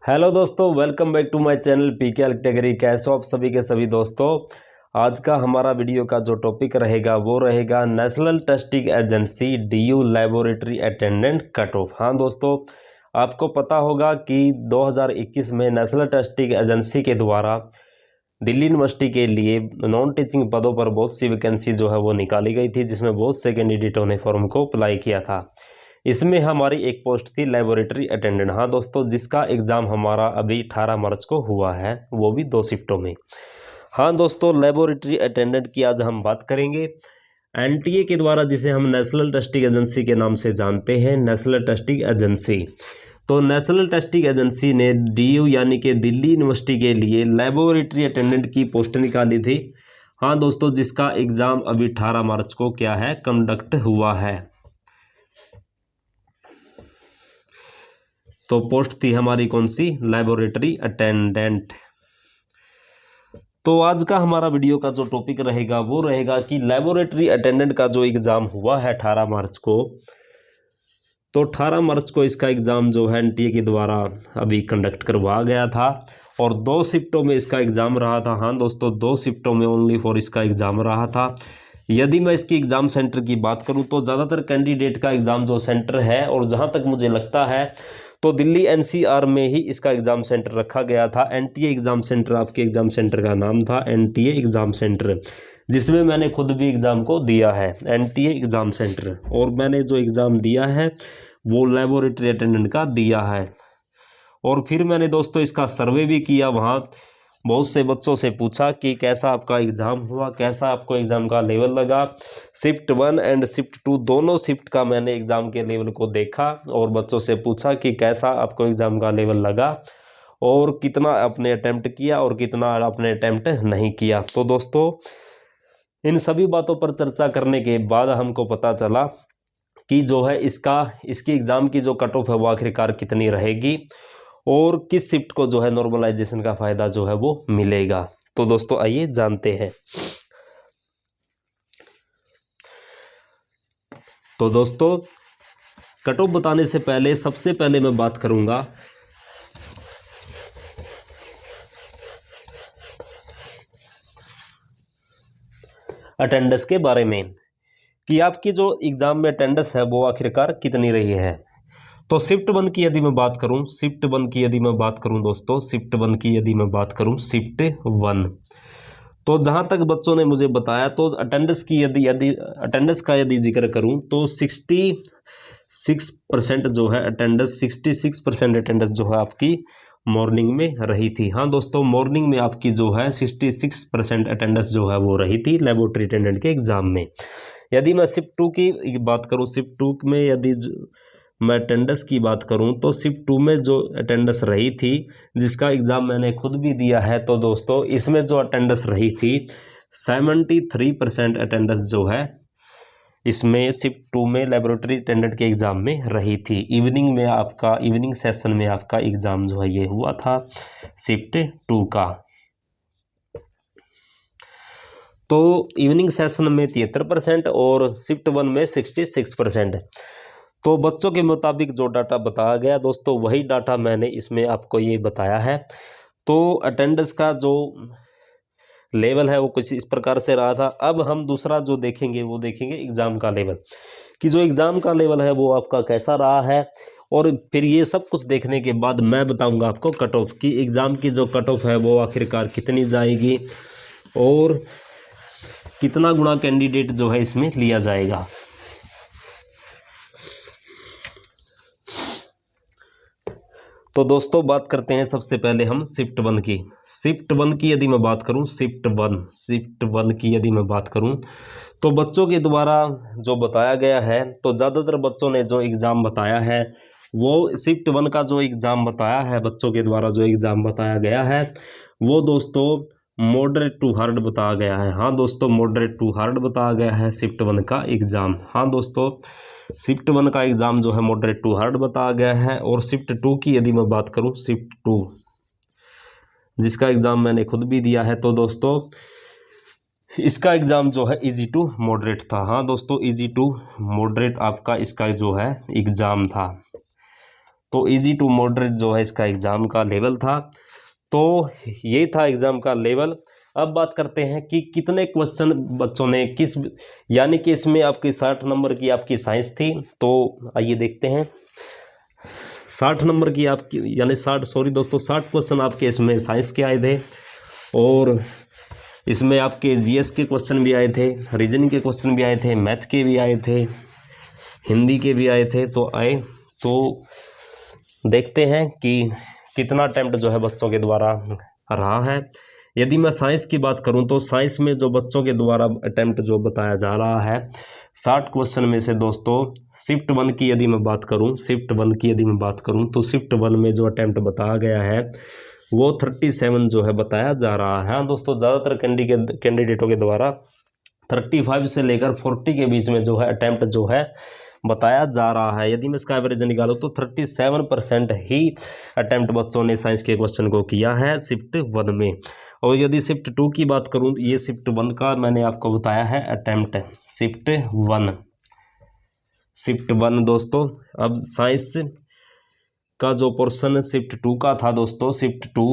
Hello दोस्तों, welcome back to my channel PK category. कैसे हो आप सभी के सभी दोस्तों। आज का हमारा वीडियो का जो टॉपिक रहेगा वो रहेगा national testing agency DU laboratory attendant cut off. हाँ दोस्तों, आपको पता होगा कि 2021 में नेशनल टेस्टिंग एजेंसी के द्वारा दिल्ली यूनिवर्सिटी के लिए नॉन टीचिंग पदों पर बहुत सी वैकेंसी जो है वो निकाली गई थी, जिसमें बहुत से कैंडिडेटों ने फॉर्म को अप्लाई किया था। इसमें हमारी एक पोस्ट थी लेबोरेटरी अटेंडेंट। हाँ दोस्तों, जिसका एग्ज़ाम हमारा अभी 18 मार्च को हुआ है, वो भी 2 शिफ्टों में। हाँ दोस्तों, लेबोरेटरी अटेंडेंट की आज हम बात करेंगे। एनटीए के द्वारा, जिसे हम नेशनल टेस्टिंग एजेंसी के नाम से जानते हैं, नेशनल टेस्टिंग एजेंसी। तो नेशनल टेस्टिंग एजेंसी ने डीयू यानी कि दिल्ली यूनिवर्सिटी के लिए लेबोरेटरी अटेंडेंट की पोस्ट निकाली थी। हाँ दोस्तों, जिसका एग्ज़ाम अभी 18 मार्च को क्या है, कंडक्ट हुआ है। तो पोस्ट थी हमारी कौन सी, लेबोरेटरी अटेंडेंट। तो आज का हमारा वीडियो का जो टॉपिक रहेगा वो रहेगा कि लेबोरेटरी अटेंडेंट का जो एग्ज़ाम हुआ है 18 मार्च को, तो 18 मार्च को इसका एग्ज़ाम जो है एनटीए के द्वारा अभी कंडक्ट करवाया गया था और 2 शिफ्टों में इसका एग्ज़ाम रहा था। हाँ दोस्तों, 2 शिफ्टों में ओनली फॉर इसका एग्ज़ाम रहा था। यदि मैं इसकी एग्ज़ाम सेंटर की बात करूं तो ज़्यादातर कैंडिडेट का एग्ज़ाम जो सेंटर है, और जहां तक मुझे लगता है तो दिल्ली एनसीआर में ही इसका एग्ज़ाम सेंटर रखा गया था। एनटीए एग्ज़ाम सेंटर, आपके एग्ज़ाम सेंटर का नाम था एनटीए एग्ज़ाम सेंटर, जिसमें मैंने खुद भी एग्ज़ाम को दिया है, एनटीए एग्ज़ाम सेंटर। और मैंने जो एग्ज़ाम दिया है वो लेबोरेटरी अटेंडेंट का दिया है। और फिर मैंने दोस्तों इसका सर्वे भी किया, वहाँ बहुत से बच्चों से पूछा कि कैसा आपका एग्ज़ाम हुआ, कैसा आपको एग्ज़ाम का लेवल लगा। शिफ्ट 1 एंड शिफ्ट 2 दोनों शिफ्ट का मैंने एग्ज़ाम के लेवल को देखा और बच्चों से पूछा कि कैसा आपको एग्ज़ाम का लेवल लगा और कितना आपने अटैम्प्ट किया और कितना आपने अटैम्प्ट नहीं किया। तो दोस्तों, इन सभी बातों पर चर्चा करने के बाद हमको पता चला कि जो है इसकी एग्ज़ाम की जो कट ऑफ है वो आखिरकार कितनी रहेगी और किस शिफ्ट को जो है नॉर्मलाइजेशन का फ़ायदा जो है वो मिलेगा। तो दोस्तों आइए जानते हैं। तो दोस्तों, कट ऑफ बताने से पहले सबसे पहले मैं बात करूंगा अटेंडेंस के बारे में, कि आपकी जो एग्ज़ाम में अटेंडेंस है वो आखिरकार कितनी रही है। तो शिफ्ट 1 की यदि मैं बात करूं, शिफ्ट 1 की यदि मैं बात करूं दोस्तों, शिफ्ट 1 की यदि मैं बात करूं, शिफ्ट 1, तो जहां तक बच्चों ने मुझे बताया तो अटेंडेंस की यदि यदि अटेंडेंस का यदि जिक्र करूं तो 66% जो है अटेंडेंस, 66% अटेंडेंस जो है आपकी मॉर्निंग में रही थी। हाँ दोस्तों, मॉर्निंग में आपकी जो है 66% अटेंडेंस जो है वो रही थी लेबोरेटरी अटेंडेंट के एग्ज़ाम में। यदि मैं शिफ्ट 2 की बात करूं, शिफ्ट 2 में यदि मैं अटेंडेंस की बात करूं तो शिफ्ट 2 में जो अटेंडेंस रही थी, जिसका एग्ज़ाम मैंने खुद भी दिया है, तो दोस्तों इसमें जो अटेंडेंस रही थी 73% अटेंडेंस जो है इसमें शिफ्ट 2 में लेबोरेटरी अटेंडेंट के एग्ज़ाम में रही थी। इवनिंग सेशन में आपका एग्ज़ाम जो है ये हुआ था शिफ्ट 2 का। तो इवनिंग सेशन में 73% और शिफ्ट 1 में 66%। तो बच्चों के मुताबिक जो डाटा बताया गया दोस्तों, वही डाटा मैंने इसमें आपको ये बताया है। तो अटेंडेंस का जो लेवल है वो कुछ इस प्रकार से रहा था। अब हम दूसरा जो देखेंगे वो देखेंगे एग्ज़ाम का लेवल, कि जो एग्ज़ाम का लेवल है वो आपका कैसा रहा है। और फिर ये सब कुछ देखने के बाद मैं बताऊंगा आपको कट ऑफ, कि एग्ज़ाम की जो कट ऑफ है वो आखिरकार कितनी जाएगी और कितना गुना कैंडिडेट जो है इसमें लिया जाएगा। तो दोस्तों बात करते हैं सबसे पहले हम शिफ्ट 1 की। शिफ्ट 1 की यदि मैं बात करूं, शिफ्ट 1 की यदि मैं बात करूं तो बच्चों के द्वारा जो बताया गया है, तो ज़्यादातर बच्चों ने जो एग्ज़ाम बताया है वो शिफ्ट 1 का जो एग्ज़ाम बताया है, बच्चों के द्वारा जो एग्ज़ाम बताया गया है वो दोस्तों मॉडरेट टू हार्ड बताया गया है। हाँ दोस्तों, मॉडरेट टू हार्ड बताया गया है शिफ्ट 1 का एग्ज़ाम। हाँ दोस्तों, शिफ्ट 1 का एग्ज़ाम जो है मॉडरेट टू हार्ड बताया गया है। और शिफ्ट 2 की यदि मैं बात करूं, शिफ्ट 2 जिसका एग्ज़ाम मैंने खुद भी दिया है, तो दोस्तों इसका एग्ज़ाम जो है इजी टू मॉडरेट था। हाँ दोस्तों, इजी टू मॉडरेट आपका इसका जो है एग्ज़ाम था। तो इजी टू मॉडरेट जो है इसका एग्ज़ाम का लेवल था। तो ये था एग्ज़ाम का लेवल। अब बात करते हैं कि कितने क्वेश्चन बच्चों ने किस, यानी कि इसमें आपकी 60 नंबर की आपकी साइंस थी। तो आइए देखते हैं 60 नंबर की आपकी, यानी 60 क्वेश्चन आपके इसमें साइंस के आए थे, और इसमें आपके जीएस के क्वेश्चन भी आए थे, रीजनिंग के क्वेश्चन भी आए थे, मैथ के भी आए थे, हिंदी के भी आए थे। तो देखते हैं कि कितना अटेम्प्ट जो है बच्चों के द्वारा रहा है। यदि मैं साइंस की बात करूं तो साइंस में जो बच्चों के द्वारा अटेम्प्ट जो बताया जा रहा है 60 क्वेश्चन में से दोस्तों शिफ्ट 1 की यदि मैं बात करूं तो शिफ्ट 1 में जो अटेम्प्ट बताया गया है वो 37 जो है बताया जा रहा है। हाँ दोस्तों, ज़्यादातर कैंडिडेटों के द्वारा 35 से लेकर 40 के बीच में जो है अटेम्प्ट जो है बताया जा रहा है। यदि मैं इसका एवरेज निकालूँ तो 37% ही अटेम्प्ट बच्चों ने साइंस के क्वेश्चन को किया है शिफ्ट 1 में। और यदि शिफ्ट 2 की बात करूँ, ये शिफ्ट 1 का मैंने आपको बताया है अटेम्प्ट। शिफ्ट 1 दोस्तों, अब साइंस का जो पोर्शन शिफ्ट 2 का था दोस्तों, शिफ्ट 2,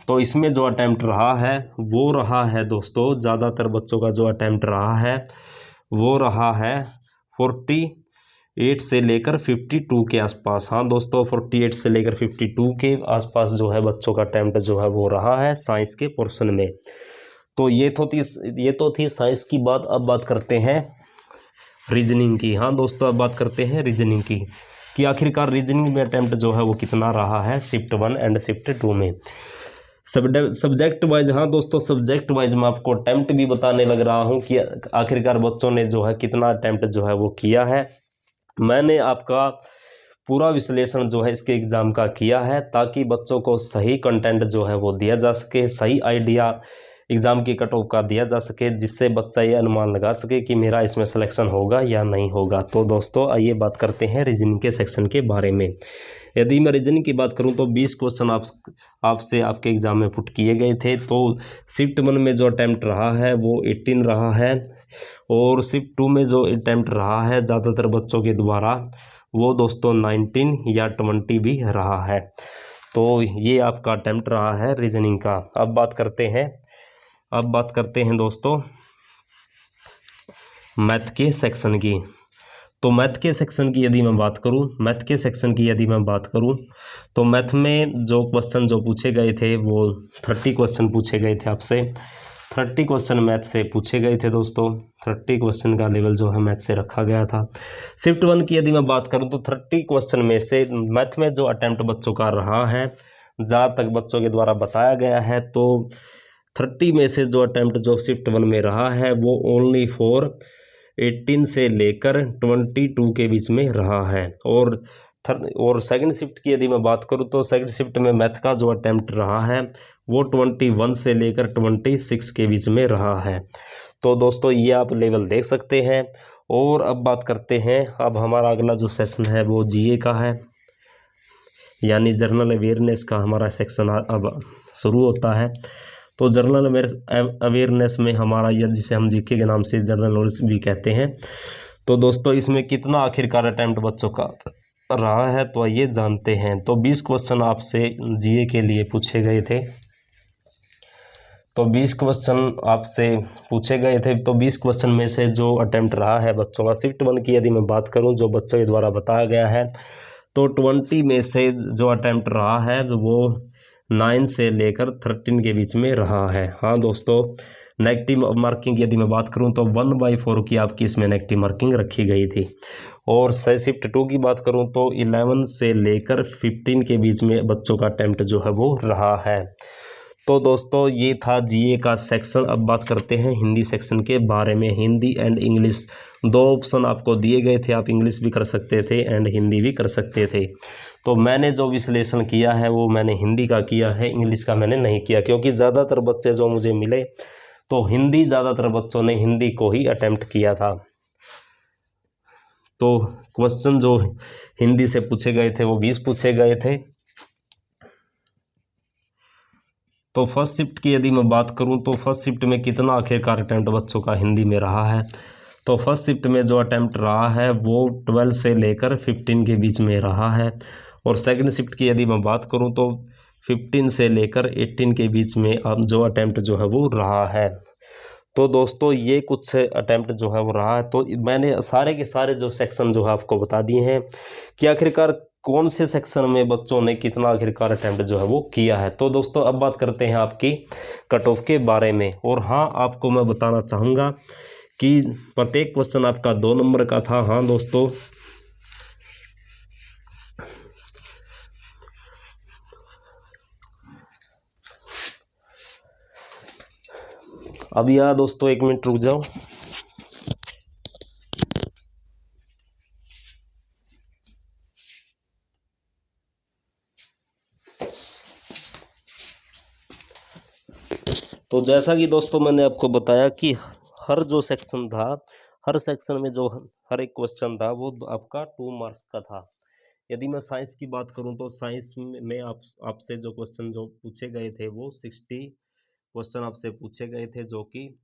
तो इसमें जो अटेम्प्ट रहा है वो रहा है दोस्तों, ज़्यादातर बच्चों का जो अटेम्प्ट रहा है वो रहा है 48 से लेकर 52 के आसपास। हाँ दोस्तों, 48 से लेकर 52 के आसपास जो है बच्चों का अटेम्प्ट जो है वो रहा है साइंस के पोर्शन में। तो ये तो थी साइंस की बात। अब बात करते हैं रीजनिंग की। हाँ दोस्तों, अब बात करते हैं रीजनिंग की कि आखिरकार रीजनिंग में अटेम्प्ट जो है वो कितना रहा है शिफ्ट 1 एंड शिफ्ट 2 में। सब्जेक्ट वाइज, हाँ दोस्तों, सब्जेक्ट वाइज मैं आपको अटेम्प्ट भी बताने लग रहा हूँ कि आखिरकार बच्चों ने जो है कितना अटेम्प्ट जो है वो किया है। मैंने आपका पूरा विश्लेषण जो है इसके एग्ज़ाम का किया है ताकि बच्चों को सही कंटेंट जो है वो दिया जा सके, सही आइडिया एग्ज़ाम की कट ऑफ का दिया जा सके, जिससे बच्चा ये अनुमान लगा सके कि मेरा इसमें सिलेक्शन होगा या नहीं होगा। तो दोस्तों आइए बात करते हैं रीजनिंग के सेक्शन के बारे में। यदि मैं रीजनिंग की बात करूं तो 20 क्वेश्चन आपसे आपके एग्ज़ाम में पुट किए गए थे। तो शिफ्ट 1 में जो अटैम्प्ट रहा है वो 18 रहा है, और शिफ्ट 2 में जो अटैम्प्ट रहा है ज़्यादातर बच्चों के द्वारा वो दोस्तों 19 या 20 भी रहा है। तो ये आपका अटैम्प्ट रहा है रीजनिंग का। अब बात करते हैं दोस्तों मैथ के सेक्शन की। तो मैथ के सेक्शन की यदि मैं बात करूं तो मैथ में जो क्वेश्चन जो पूछे गए थे वो 30 क्वेश्चन पूछे गए थे आपसे। 30 क्वेश्चन मैथ से पूछे गए थे दोस्तों। 30 क्वेश्चन का लेवल जो है मैथ से रखा गया था। शिफ्ट 1 की यदि मैं बात करूं तो 30 क्वेश्चन में से मैथ में जो अटैम्प्ट बच्चों का रहा है, जहाँ तक बच्चों के द्वारा बताया गया है, तो 30 में से जो अटैम्प्ट जो शिफ्ट 1 में रहा है वो ओनली फॉर 18 से लेकर 22 के बीच में रहा है। और सेकंड शिफ्ट की यदि मैं बात करूं तो सेकंड शिफ्ट में मैथ का जो अटैम्प्ट रहा है वो 21 से लेकर 26 के बीच में रहा है। तो दोस्तों ये आप लेवल देख सकते हैं। और अब बात करते हैं, अब हमारा अगला जो सेशन है वो जीए का है, यानी जनरल अवेयरनेस का हमारा सेक्शन अब शुरू होता है। तो जनरल अवेयरनेस में हमारा यह, जिसे हम जीके के नाम से जनरल नॉलेज भी कहते हैं, तो दोस्तों इसमें कितना आखिरकार अटैम्प्ट बच्चों का रहा है तो ये जानते हैं। तो 20 क्वेश्चन आपसे जीए के लिए पूछे गए थे। तो 20 क्वेश्चन आपसे पूछे गए थे। तो 20 क्वेश्चन में से जो अटैम्प्ट रहा है बच्चों का शिफ्ट 1 की यदि मैं बात करूं जो बच्चों के द्वारा बताया गया है, तो 20 में से जो अटैम्प्ट रहा है वो 9 से लेकर 13 के बीच में रहा है। हाँ दोस्तों, नेगेटिव मार्किंग यदि मैं बात करूं तो 1/4 की आपकी इसमें नेगेटिव मार्किंग रखी गई थी। और शिफ्ट 2 की बात करूं तो 11 से लेकर 15 के बीच में बच्चों का अटैम्प्ट जो है वो रहा है। तो दोस्तों ये था जीए का सेक्शन। अब बात करते हैं हिंदी सेक्शन के बारे में। हिंदी एंड इंग्लिश 2 ऑप्शन आपको दिए गए थे, आप इंग्लिश भी कर सकते थे एंड हिंदी भी कर सकते थे। तो मैंने जो विश्लेषण किया है वो मैंने हिंदी का किया है, इंग्लिश का मैंने नहीं किया, क्योंकि ज़्यादातर बच्चे जो मुझे मिले तो हिंदी, ज़्यादातर बच्चों ने हिंदी को ही अटेम्प्ट किया था। तो क्वेश्चन जो हिंदी से पूछे गए थे वो 20 पूछे गए थे। तो फर्स्ट शिफ्ट की यदि मैं बात करूं तो फर्स्ट शिफ्ट में कितना आखिरकार अटैम्प्ट बच्चों का हिंदी में रहा है, तो फर्स्ट शिफ्ट में जो अटैम्प्ट रहा है वो 12 से लेकर 15 के बीच में रहा है। और सेकंड शिफ्ट की यदि मैं बात करूं तो 15 से लेकर 18 के बीच में अब जो अटैम्प्ट जो है वो रहा है। तो दोस्तों ये कुछ अटैम्प्ट जो है वो रहा है। तो मैंने सारे के सारे जो सेक्शन जो है आपको बता दिए हैं कि आखिरकार कौन से सेक्शन में बच्चों ने कितना आखिरकार अटैम्प्ट जो है वो किया है। तो दोस्तों अब बात करते हैं आपकी कट ऑफ के बारे में। और हाँ, आपको मैं बताना चाहूँगा कि प्रत्येक क्वेश्चन आपका 2 नंबर का था। हाँ दोस्तों, अब यहाँ दोस्तों 1 मिनट रुक जाओ। तो जैसा कि दोस्तों मैंने आपको बताया कि हर जो सेक्शन था, हर सेक्शन में जो हर एक क्वेश्चन था वो आपका 2 मार्क्स का था। यदि मैं साइंस की बात करूं तो साइंस में आपसे जो क्वेश्चन जो पूछे गए थे वो 60 क्वेश्चन आपसे पूछे गए थे, जो कि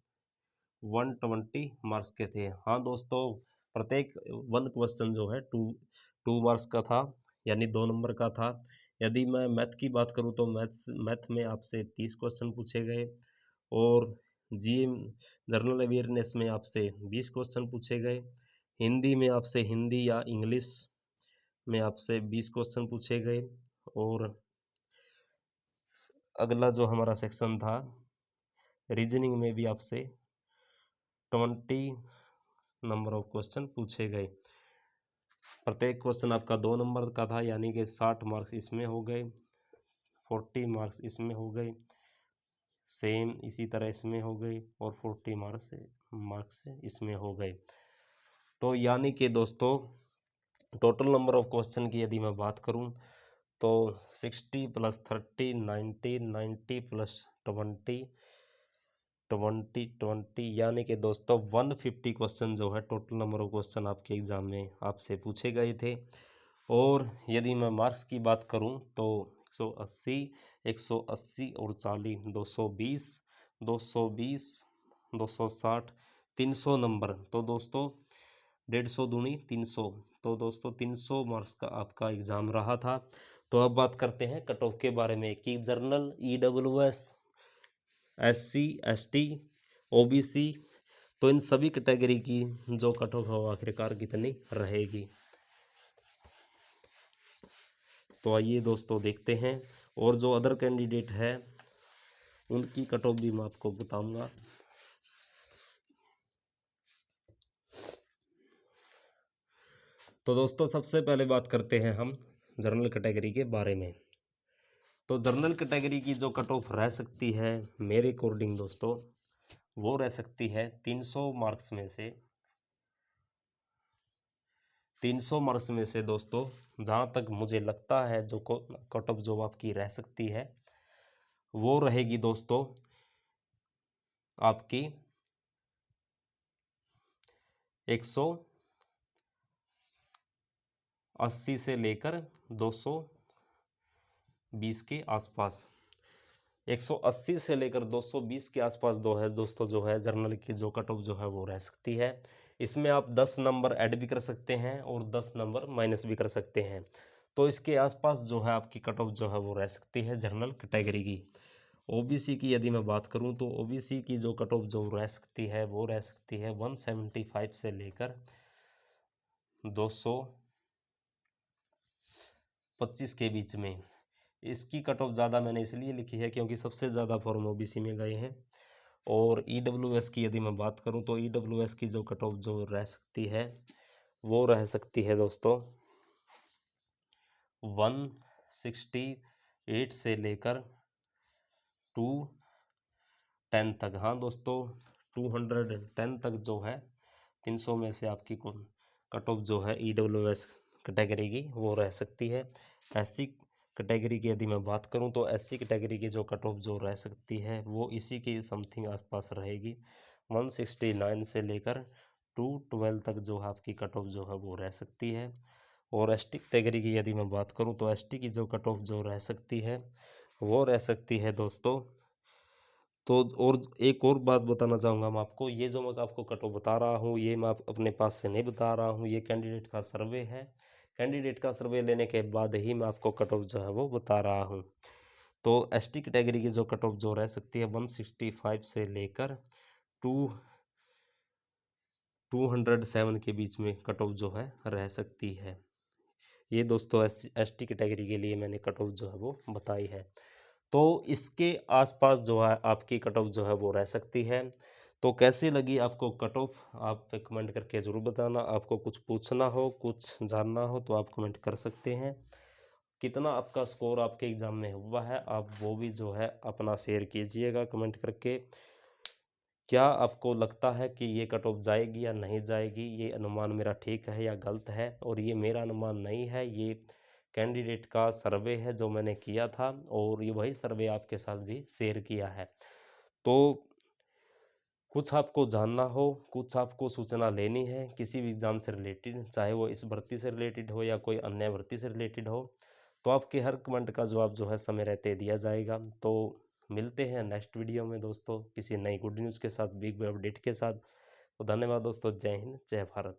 120 मार्क्स के थे। हाँ दोस्तों, प्रत्येक 1 क्वेश्चन जो है 2 मार्क्स का था, यानी 2 नंबर का था। यदि मैं मैथ की बात करूं तो मैथ में आपसे 30 क्वेश्चन पूछे गए, और जी जनरल अवेयरनेस में आपसे 20 क्वेश्चन पूछे गए। हिंदी में आपसे हिंदी या इंग्लिश में आपसे 20 क्वेश्चन पूछे गए। और अगला जो हमारा सेक्शन था रीजनिंग में भी आपसे 20 नंबर ऑफ क्वेश्चन पूछे गए। प्रत्येक क्वेश्चन आपका 2 नंबर का था, यानी कि 60 मार्क्स इसमें हो गए, 40 मार्क्स इसमें हो गए, सेम इसी तरह इसमें हो गई, और 40 मार्क्स इसमें हो गए। तो यानी कि दोस्तों टोटल नंबर ऑफ क्वेश्चन की यदि मैं बात करूं तो 60 + 30 90, 90 + 20 20 20, यानी कि दोस्तों 150 क्वेश्चन जो है टोटल नंबर ऑफ क्वेश्चन आपके एग्ज़ाम में आपसे पूछे गए थे। और यदि मैं मार्क्स की बात करूं तो 180 180 और 40 220 220 260 300 नंबर। तो दोस्तों 150 दूनी 300, तो दोस्तों 300 मार्क्स का आपका एग्ज़ाम रहा था। तो अब बात करते हैं कट ऑफ के बारे में कि journal EWS SC ST OBC, तो इन सभी कैटेगरी की जो कट ऑफ है आखिरकार कितनी रहेगी। तो आइए दोस्तों देखते हैं, और जो अदर कैंडिडेट है उनकी कट ऑफ भी मैं आपको बताऊंगा। तो दोस्तों सबसे पहले बात करते हैं हम जनरल कैटेगरी के बारे में। तो जनरल कैटेगरी की जो कट ऑफ रह सकती है मेरे अकॉर्डिंग दोस्तों, वो रह सकती है 300 मार्क्स में से 300 मार्क्स में से दोस्तों, जहाँ तक मुझे लगता है जो कट ऑफ जो आपकी रह सकती है वो रहेगी दोस्तों आपकी 180 से लेकर 220 के आसपास। 180 से लेकर 220 के आसपास दो है दोस्तों, जो है जर्नल की जो कट ऑफ जो है वो रह सकती है। इसमें आप 10 नंबर ऐड भी कर सकते हैं और 10 नंबर माइनस भी कर सकते हैं। तो इसके आसपास जो है आपकी कट ऑफ जो है वो रह सकती है जनरल कैटेगरी की। ओबीसी की यदि मैं बात करूं तो ओबीसी की जो कट ऑफ जो रह सकती है वो रह सकती है 175 से लेकर 225 के बीच में। इसकी कट ऑफ ज़्यादा मैंने इसलिए लिखी है क्योंकि सबसे ज़्यादा फॉर्म ओबीसी में गए हैं। और ईडब्ल्यूएस की यदि मैं बात करूं तो ईडब्ल्यूएस की जो कट ऑफ जो रह सकती है वो रह सकती है दोस्तों 168 से लेकर 210 तक। हाँ दोस्तों 210 तक जो है 300 में से आपकी कट ऑफ जो है ईडब्ल्यूएस कैटेगरी की वो रह सकती है। एससी कैटेगरी की यदि मैं बात करूं तो एससी कैटेगरी की जो कट ऑफ जो रह सकती है वो इसी के समथिंग आसपास रहेगी, 169 से लेकर 212 तक जो है आपकी कट ऑफ जो है वो रह सकती है। और एसटी कैटेगरी की यदि मैं बात करूं तो एसटी की जो कट ऑफ जो रह सकती है वो रह सकती है दोस्तों। तो और एक और बात बताना चाहूँगा मैं आपको, ये जो मैं आपको कट ऑफ बता रहा हूँ ये मैं अपने पास से नहीं बता रहा हूँ, ये कैंडिडेट का सर्वे है। कैंडिडेट का सर्वे लेने के बाद ही मैं आपको कट ऑफ जो है वो बता रहा हूँ। तो एसटी कैटेगरी की जो कट ऑफ जो रह सकती है 165 से लेकर 207 के बीच में कट ऑफ जो है रह सकती है। ये दोस्तों एसटी कैटेगरी के लिए मैंने कट ऑफ जो है वो बताई है। तो इसके आसपास जो है आपकी कट ऑफ जो है वो रह सकती है। तो कैसी लगी आपको कट ऑफ, आप कमेंट करके ज़रूर बताना। आपको कुछ पूछना हो, कुछ जानना हो तो आप कमेंट कर सकते हैं। कितना आपका स्कोर आपके एग्ज़ाम में हुआ है आप वो भी जो है अपना शेयर कीजिएगा कमेंट करके। क्या आपको लगता है कि ये कट ऑफ जाएगी या नहीं जाएगी, ये अनुमान मेरा ठीक है या गलत है? और ये मेरा अनुमान नहीं है, ये कैंडिडेट का सर्वे है जो मैंने किया था, और ये वही सर्वे आपके साथ भी शेयर किया है। तो कुछ आपको जानना हो, कुछ आपको सूचना लेनी है किसी भी एग्ज़ाम से रिलेटेड, चाहे वो इस भर्ती से रिलेटेड हो या कोई अन्य भर्ती से रिलेटेड हो, तो आपके हर कमेंट का जवाब जो है समय रहते दिया जाएगा। तो मिलते हैं नेक्स्ट वीडियो में दोस्तों किसी नई गुड न्यूज़ के साथ, बिग अपडेट के साथ। तो धन्यवाद दोस्तों, जय हिंद, जय भारत।